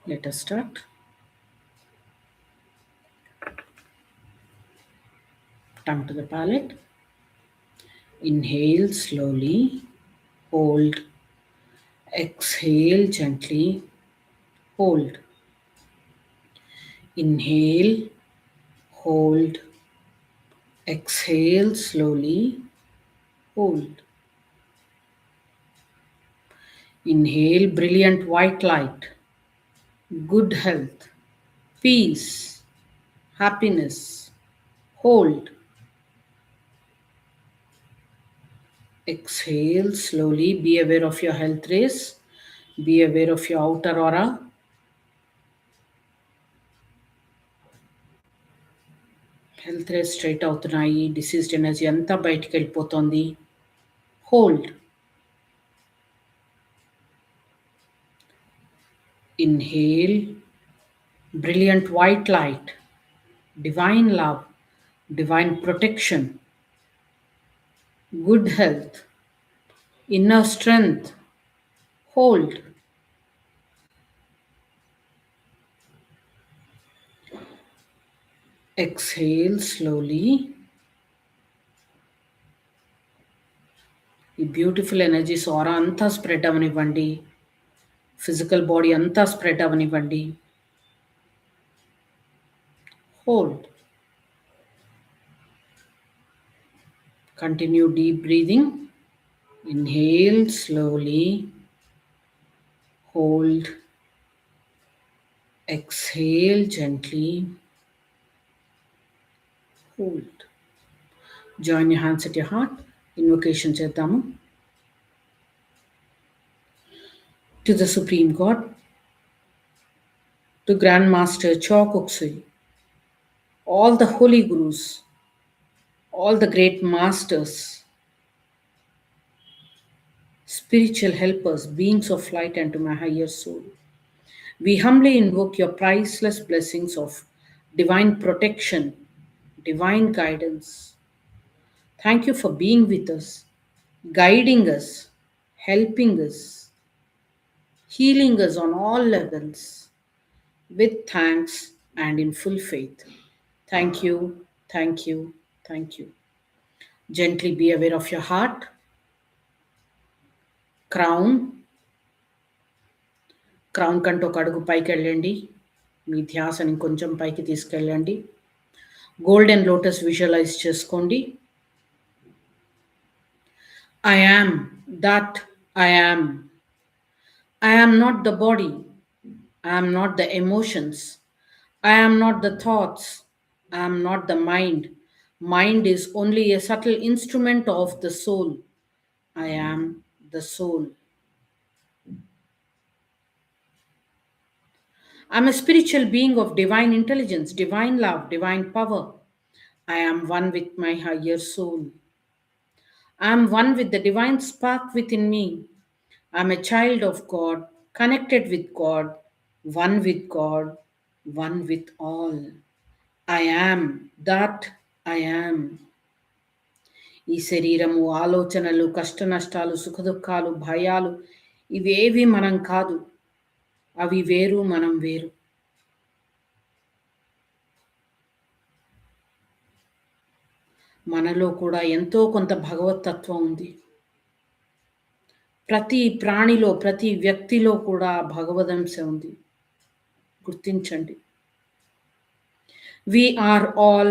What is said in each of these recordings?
Let us start. Tongue to the palate. Inhale slowly. Hold. Exhale gently. Hold. Inhale. Hold. Exhale slowly. Hold. Inhale brilliant white light. Good health. Peace. Happiness. Hold. Exhale slowly. Be aware of your health race. Be aware of your outer aura. Health rays straight అవుతున్నాయి. Diseased energy అంతా బయటికి వెళ్ళిపోతుంది. Hold. Inhale brilliant white light, divine love, divine protection, good health, inner strength. Hold. Exhale slowly. ఈ beautiful energies ఆరా అంతా spread అవనివ్వండి. Physical body అంతా spread అవనివ్వండి. Hold. Continue deep breathing. Inhale slowly. Hold. Exhale gently. Hold. Join your hands at your heart. Invocation చేద్దాము. To the Supreme God, to Grand Master Cho Kuksui, all the holy gurus, all the great masters, spiritual helpers, beings of light, and to my higher soul. We humbly invoke your priceless blessings of divine protection, divine guidance. Thank you for being with us, guiding us, helping us, healing us on all levels, with thanks and in full faith. Thank you, thank you, thank you. Gently be aware of your heart, crown కంటే ఒక అడుగు పైకి వెళ్ళండి. మీ ధ్యాసని కొంచెం పైకి తీసుకెళ్ళండి. Golden lotus visualise చేసుకోండి. I am that I am. I am not the body. I am not the emotions. I am not the thoughts. I am not the mind. Mind is only a subtle instrument of the soul. I am the soul. I'm a spiritual being of divine intelligence, divine love, divine power. I am one with my higher soul. I am one with the divine spark within me. I am a child of God, connected with God, one with God, one with all. I am that I am. ఈ శరీరము, ఆలోచనలు, కష్ట నష్టాలు, సుఖదుఖాలు, భయాలు ఇవేవి మనం కాదు. అవి వేరు, మనం వేరు. మనలో కూడా ఎంతో కొంత భగవతత్వం ఉంది. ప్రతి ప్రాణిలో, ప్రతి వ్యక్తిలో కూడా భగవదంశ ఉంది. గుర్తించండి. We are all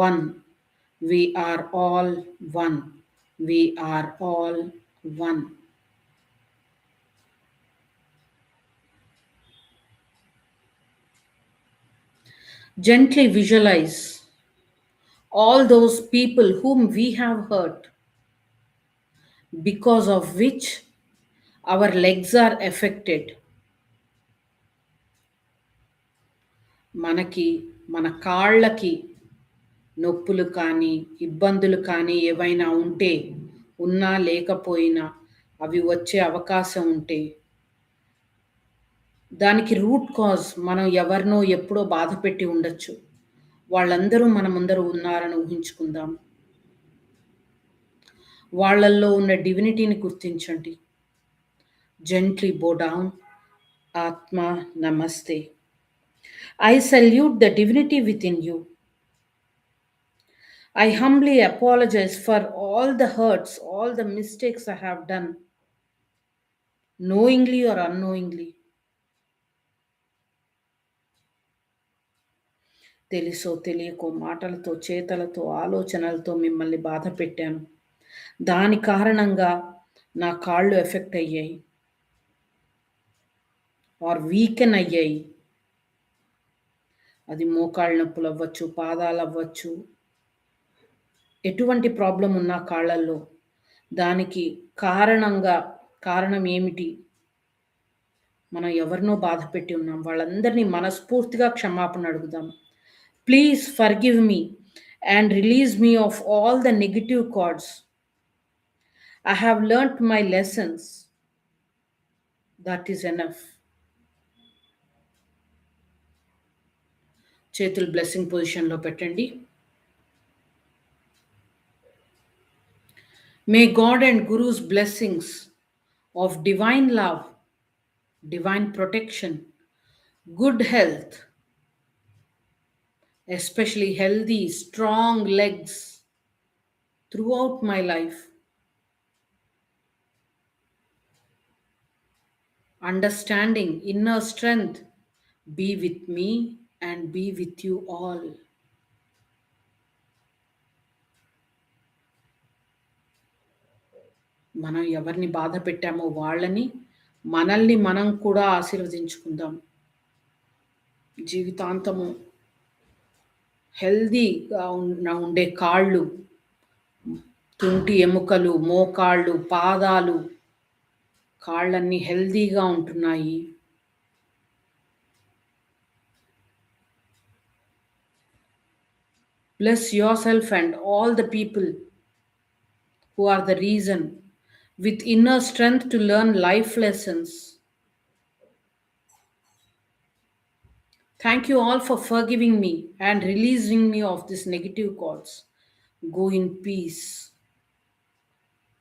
one. We are all one. We are all one. Gently visualize all those people whom we have hurt, because of which our legs are affected. మనకి మన కాళ్ళకి నొప్పులు కానీ ఇబ్బందులు కానీ ఏవైనా ఉంటే, ఉన్నా లేకపోయినా అవి వచ్చే అవకాశం ఉంటే, దానికి రూట్ కాజ్ మనం ఎవరినో ఎప్పుడో బాధ పెట్టి ఉండొచ్చు. వాళ్ళందరూ మన ముందర ఉన్నారని ఊహించుకుందాం. వాళ్ళల్లో ఉన్న డివినిటీని గుర్తించండి. Gently bow down Atma Namaste. I salute the divinity within you. I humbly apologize for all the hurts, all the mistakes I have done, knowingly or unknowingly. తెలుసో తెలియకో మాటలతో చేతలతో ఆలోచనలతో మిమ్మల్ని బాధ పెట్టాను. దాని కారణంగా నా కాళ్ళు ఎఫెక్ట్ అయ్యాయి ఆర్ వీకెన్ అయ్యాయి. అది మోకాళ్ళ నొప్పులు అవ్వచ్చు, పాదాలు అవ్వచ్చు, ఎటువంటి ప్రాబ్లం ఉన్నా కాళ్ళల్లో దానికి కారణం ఏమిటి? మనం ఎవరినో బాధ పెట్టి ఉన్నాం. వాళ్ళందరినీ మనస్ఫూర్తిగా క్షమాపణ అడుగుదాం. Please forgive me and release me of all the negative thoughts. I have learnt my lessons. That is enough. చేతులు బ్లెస్సింగ్ పొజిషన్లో పెట్టండి. May God and Guru's blessings of divine love, divine protection, good health, especially healthy, strong legs throughout my life, understanding, inner strength be with me and be with you all. మనం ఎవరిని బాధ పెట్టామో వాళ్ళని, మనల్ని మనం కూడా ఆశీర్వదించుకుందాం. జీవితాంతము హెల్దీగా ఉండే కాళ్ళు, తుంటి ఎముకలు, మోకాళ్ళు, పాదాలు, కాళ్ళన్నీ హెల్దీగా ఉంటున్నాయి. Bless yourself and all the people who are the reason with inner strength to learn life lessons. Thank you all for forgiving me and releasing me of these negative thoughts. Go in peace.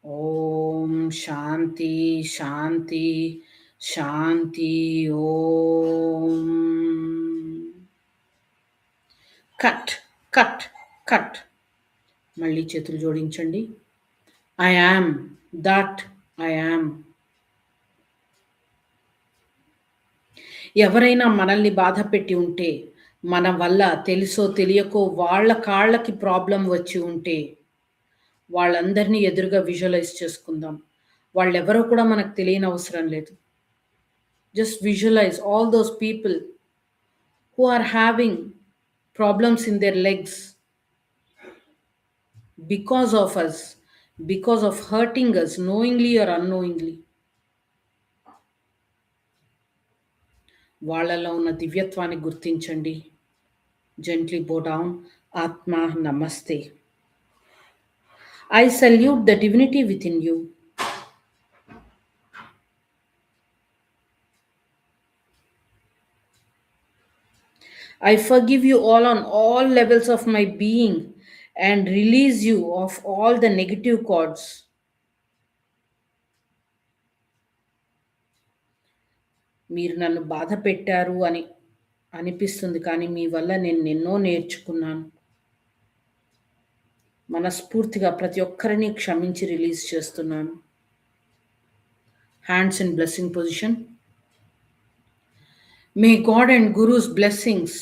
Om Shanti Shanti Shanti Om. Cut cut. మళ్ళీ చేతులు జోడించండి. I am that I am. ఎవరైనా మనల్ని బాధ పెట్టి ఉంటే, మన వల్ల తెలుసో తెలియకో వాళ్ళ కాళ్ళకి ప్రాబ్లం వచ్చి ఉంటే, వాళ్ళందరినీ ఎదురుగా విజువలైజ్ చేసుకుందాం. వాళ్ళెవరో కూడా మనకు తెలియని అవసరం లేదు. Just visualize all those people who are having problems in their legs because of us, because of hurting us knowingly or unknowingly. వాళ్ళలో ఉన్న దివ్యత్వాన్ని గుర్తించండి. Gently bow down. Atma Namaste. I salute the divinity within you. I forgive you all on all levels of my being and release you of all the negative cords. మీరు నన్ను బాధ పెట్టారు అని అనిపిస్తుంది, కానీ మీ వల్ల నేను ఎన్నో నేర్చుకున్నాను. మనస్ఫూర్తిగా ప్రతి ఒక్కరిని క్షమించి రిలీజ్ చేస్తున్నాను. Hands in blessing position. May God and Guru's blessings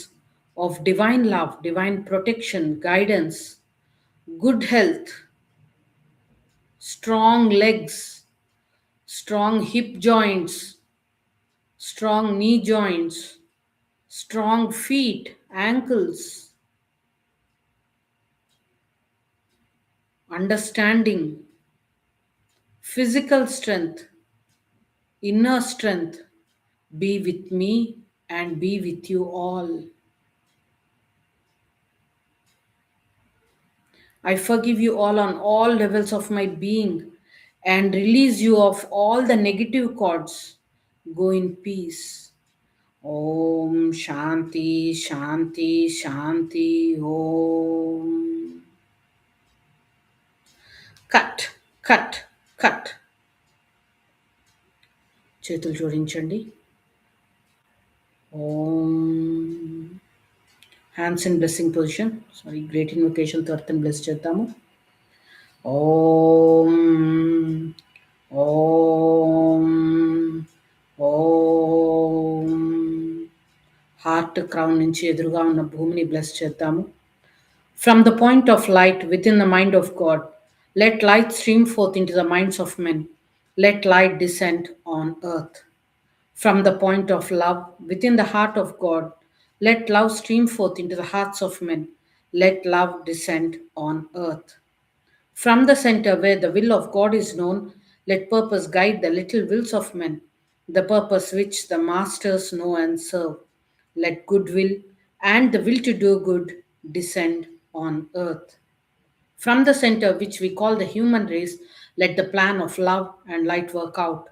of divine love, divine protection, guidance, good health, strong legs, strong hip joints, strong knee joints, strong feet, ankles, understanding, physical strength, inner strength be with me and be with you all. I forgive you all on all levels of my being and release you of all the negative cords. Go in peace. Om Shanti Shanti Shanti Om. Cut. చేతులు జోడించండి. Om. Hands in blessing position. Sorry, great invocation తో అర్థం bless చేద్దాము. ఓం ఓం ఓం. Heart crown నుంచి ఎదురుగా ఉన్న భూమిని bless చేద్దాము. From the point of light within the mind of God, let light stream forth into the minds of men. Let light descend on earth. From the point of love within the heart of God, let love stream forth into the hearts of men. Let love descend on earth. From the center where the will of God is known, let purpose guide the little wills of men, the purpose which the masters know and serve. Let goodwill and the will to do good descend on earth. From the center, which we call the human race, let the plan of love and light work out,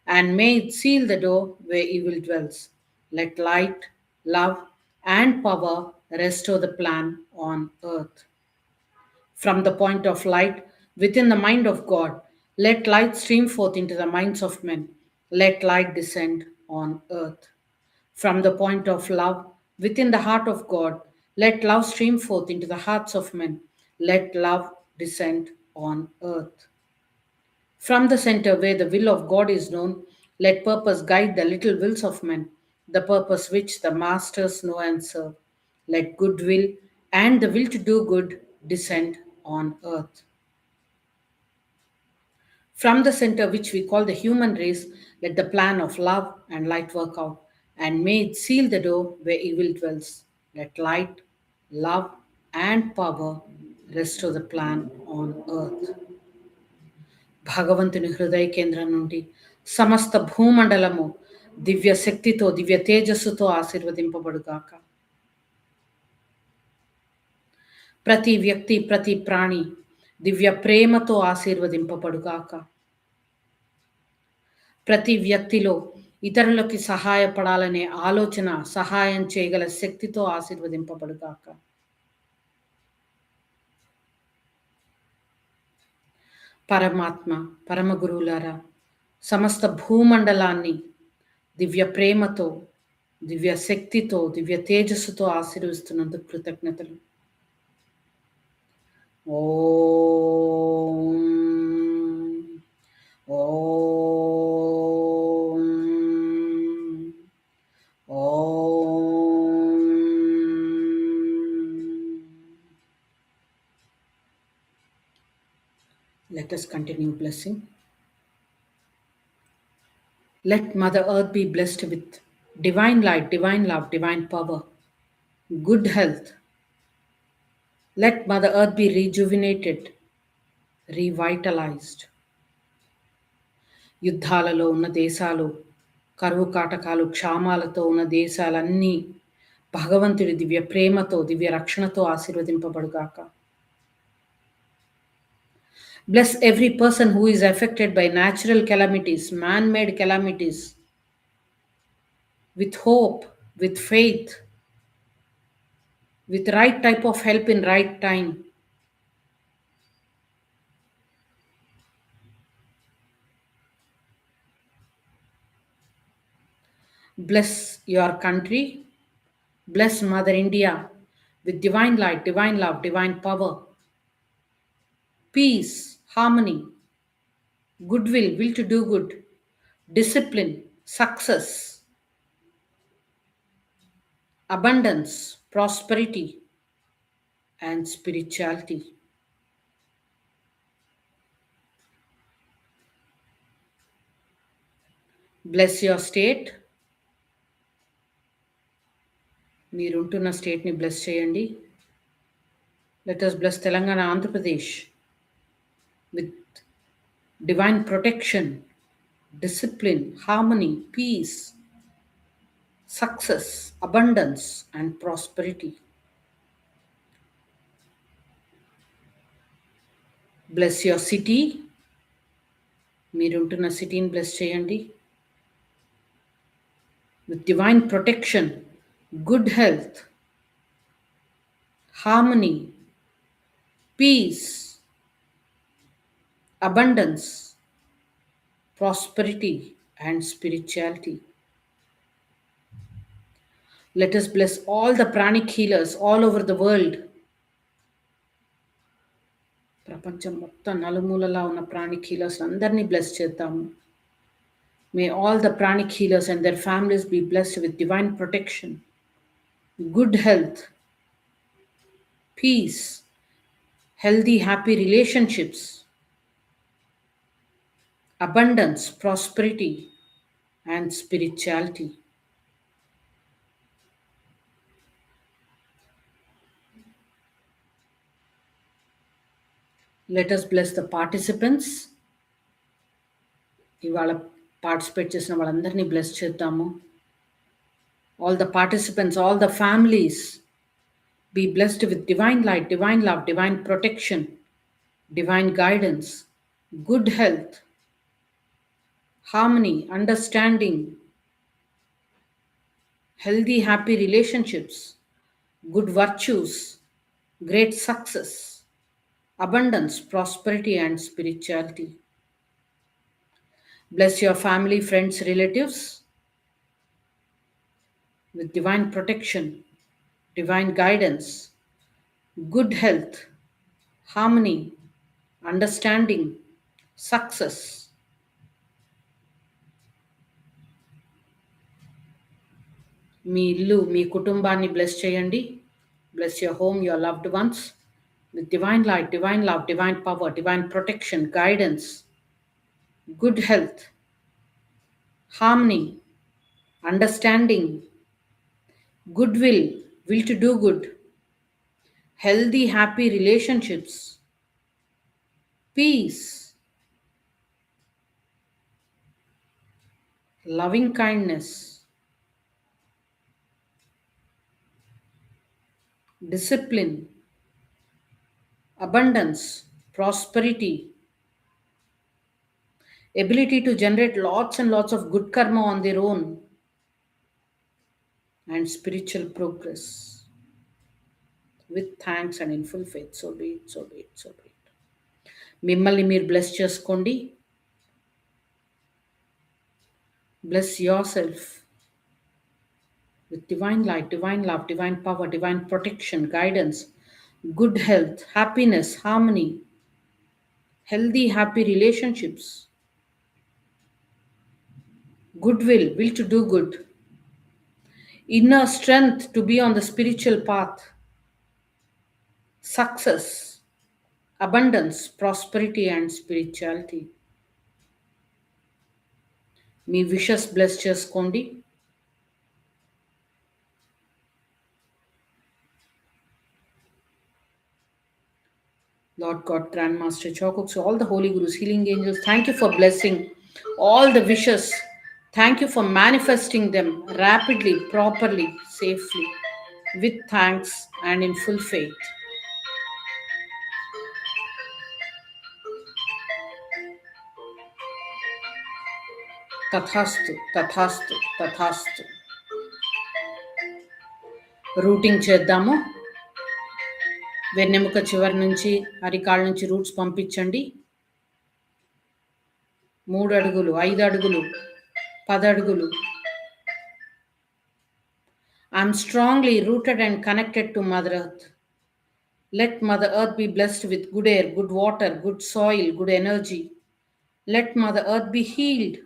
and may it seal the door where evil dwells. Let light, love, and power restore the plan on earth. From the point of light within the mind of God, let light stream forth into the minds of men. Let light descend on earth. From the point of love within the heart of God, let love stream forth into the hearts of men. Let love descend on earth. From the center where the will of God is known, let purpose guide the little wills of men, the purpose which the masters know and serve. Let goodwill and the will to do good descend on earth. From the center, which we call the human race, let the plan of love and light work out, and may it seal the door where evil dwells. Let light, love, and power restore the plan on earth. భగవంతుని హృదయ కేంద్రం నుండి సమస్త భూమండలము దివ్య శక్తితో దివ్య తేజస్సుతో ఆశీర్వదింపబడుగాక. ప్రతి వ్యక్తి ప్రతి ప్రాణి దివ్య ప్రేమతో ఆశీర్వదింపబడుగాక. ప్రతి వ్యక్తిలో ఇతరులకి సహాయపడాలనే ఆలోచన సహాయం చేయగల శక్తితో ఆశీర్వదింపబడుగాక. పరమాత్మ పరమ గురువులారా, సమస్త భూమండలాన్ని దివ్య ప్రేమతో దివ్య శక్తితో దివ్య తేజస్సుతో ఆశీర్వదిస్తున్నందుకు కృతజ్ఞతలు. ఓం ఓం ఓం. Let us continue blessing. Let Mother Earth be blessed with divine light, divine love, divine power, good health. Let Mother Earth be rejuvenated, revitalized. యుద్ధాలలో ఉన్న దేశాలు, కరువు కాటకాలు క్షామాలతో ఉన్న దేశాలన్నీ భగవంతుడి దివ్య ప్రేమతో దివ్య రక్షణతో ఆశీర్వదింపబడుగాక. Bless every person who is affected by natural calamities, man-made calamities, with hope, with faith, with right type of help in right time. Bless your country, bless Mother India with divine light, divine love, divine power, peace, harmony, goodwill, will to do good, discipline, success, abundance, prosperity, and spirituality. Bless your state. మీరుంటున్న స్టేట్ని bless చేయండి. Let us bless Telangana, Andhra Pradesh with divine protection, discipline, harmony, peace, success, abundance, and prosperity. Bless your city. మీరుంటున్న సిటీని bless చేయండి. With divine protection, good health, harmony, peace, abundance, prosperity, and spirituality. Let us bless all the pranic healers all over the world. ప్రపంచం మొత్తం నలుమూలలా ఉన్న pranic healers అందరినీ bless చేద్దాము. May all the pranic healers and their families be blessed with divine protection, good health, peace, healthy, happy relationships, abundance, prosperity, and spirituality. Let us bless the participants. ఇవాళ participate చేసిన వాళ్ళందరినీ bless చేద్దాము. All the participants, all the families, be blessed with divine light, divine love, divine protection, divine guidance, good health, harmony, understanding, healthy, happy relationships, good virtues, great success, abundance, prosperity, and spirituality. Bless your family, friends, relatives with divine protection, divine guidance, good health, harmony, understanding, success. మీ ఇల్లు, మీ కుటుంబాన్ని bless చేయండి. Bless your home, your loved ones with divine light, divine love, divine power, divine protection, guidance, good health, harmony, understanding, goodwill, will to do good, healthy, happy relationships, peace, loving kindness, discipline, abundance, prosperity, ability to generate lots and lots of good karma on their own, and spiritual progress. With thanks and in full faith. So be it, so be it, so be it. మిమ్మల్ని మీరు bless చేసుకోండి. Bless yourself with divine light, divine love, divine power, divine protection, guidance, good health, happiness, harmony, healthy, happy relationships, goodwill, will to do good, inner strength to be on the spiritual path, success, abundance, prosperity, and spirituality. Me wishes bless చేసుకోండి. Lord God, Grandmaster Chokuks, all the Holy Gurus, healing angels, thank you for blessing all the wishes. Thank you for manifesting them rapidly, properly, safely, with thanks and in full faith. Tathastu, tathastu, tathastu. Rooting చేద్దాము. వెన్నెముక చివరి నుంచి అరికాళ్ళ నుంచి roots పంపించండి. 3 అడుగులు, 5 అడుగులు, 10 అడుగులు. I'm strongly rooted and connected to Mother Earth. Let Mother Earth be blessed with good air, good water, good soil, good energy. Let Mother Earth be healed.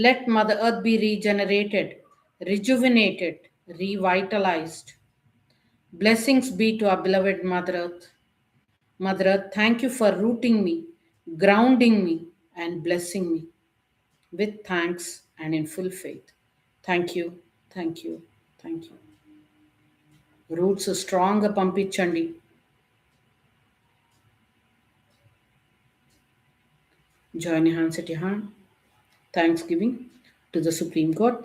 Let Mother Earth be regenerated, rejuvenated, revitalized. Blessings be to our beloved Mother Earth. Mother Earth, thank you for rooting me, grounding me, and blessing me. With thanks and in full faith. Thank you, thank you, thank you. Roots strong పంపించండి. Join your hands at your hand. Thanksgiving to the Supreme God,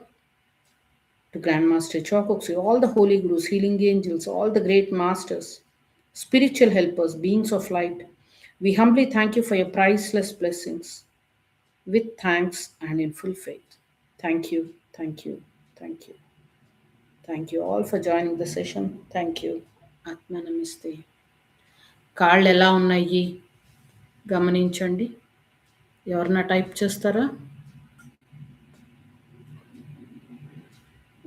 to Grandmaster Chokuks, all the Holy Gurus, healing angels, all the great masters, spiritual helpers, beings of light. We humbly thank you for your priceless blessings. With thanks and in full faith. Thank you, thank you, thank you. Thank you all for joining the session. Thank you. Atma Namaste. కాళ్ళు ఎలా ఉన్నాయి గమనించండి. ఎవరన్నా type చేస్తారా?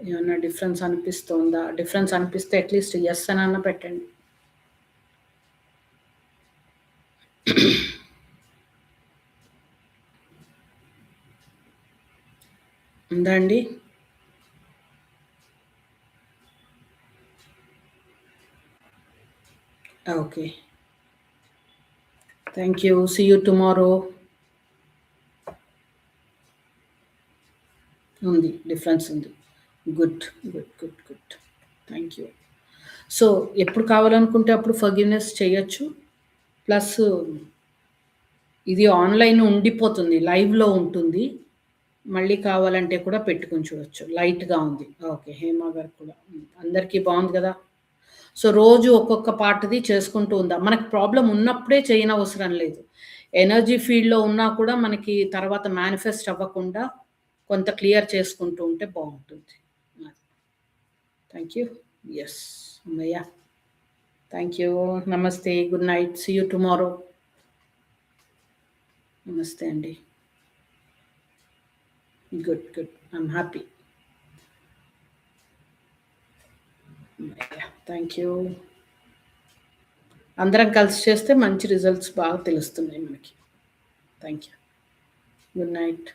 ఏమన్నా difference అనిపిస్తుందా? Difference అనిపిస్తే at least yes అనన్నా పెట్టండి. ఉందా అండి? Okay. Thank you. See you tomorrow. ఉంది. డిఫరెన్స్ ఉంది. Good. Good. Good. Good. Thank you. So, ఎప్పుడు కావాలనుకుంటే అప్పుడు ఫర్‌గివ్‌నెస్ చేయొచ్చు. ప్లస్ ఇది ఆన్‌లైన్ ఉండిపోతుంది. లైవ్‌లో ఉంటుంది. మళ్ళీ కావాలంటే కూడా పెట్టుకొని చూడొచ్చు. లైట్‌గా ఉంది. ఓకే. హేమ గారికి కూడా. అందరికీ బావుంది గదా! సో, రోజు ఒక్కొక్క పార్ట్‌ది చేసుకుంటూ ఉందాం. మనకు ప్రాబ్లమ్ ఉన్నప్పుడే చేయనవసరం లేదు. ఎనర్జీ ఫీల్డ్‌లో ఉన్నా కూడా మనకి తర్వాత మేనిఫెస్ట్ అవ్వకుండా కొంత క్లియర్ చేసుకుంటూ ఉంటే బావుంటుంది. అది. Thank you. యెస్. హమ్మయ్య! Thank you. నమస్తే. Good night. See you tomorrow. నమస్తే అండి. గుడ్. గుడ్. I'm happy. హమ్మయ్య! Thank you. అందరం కలిసి చేస్తే మంచి రిజల్ట్స్ బాగా తెలుస్తున్నాయి మనకి. Thank you. Good night.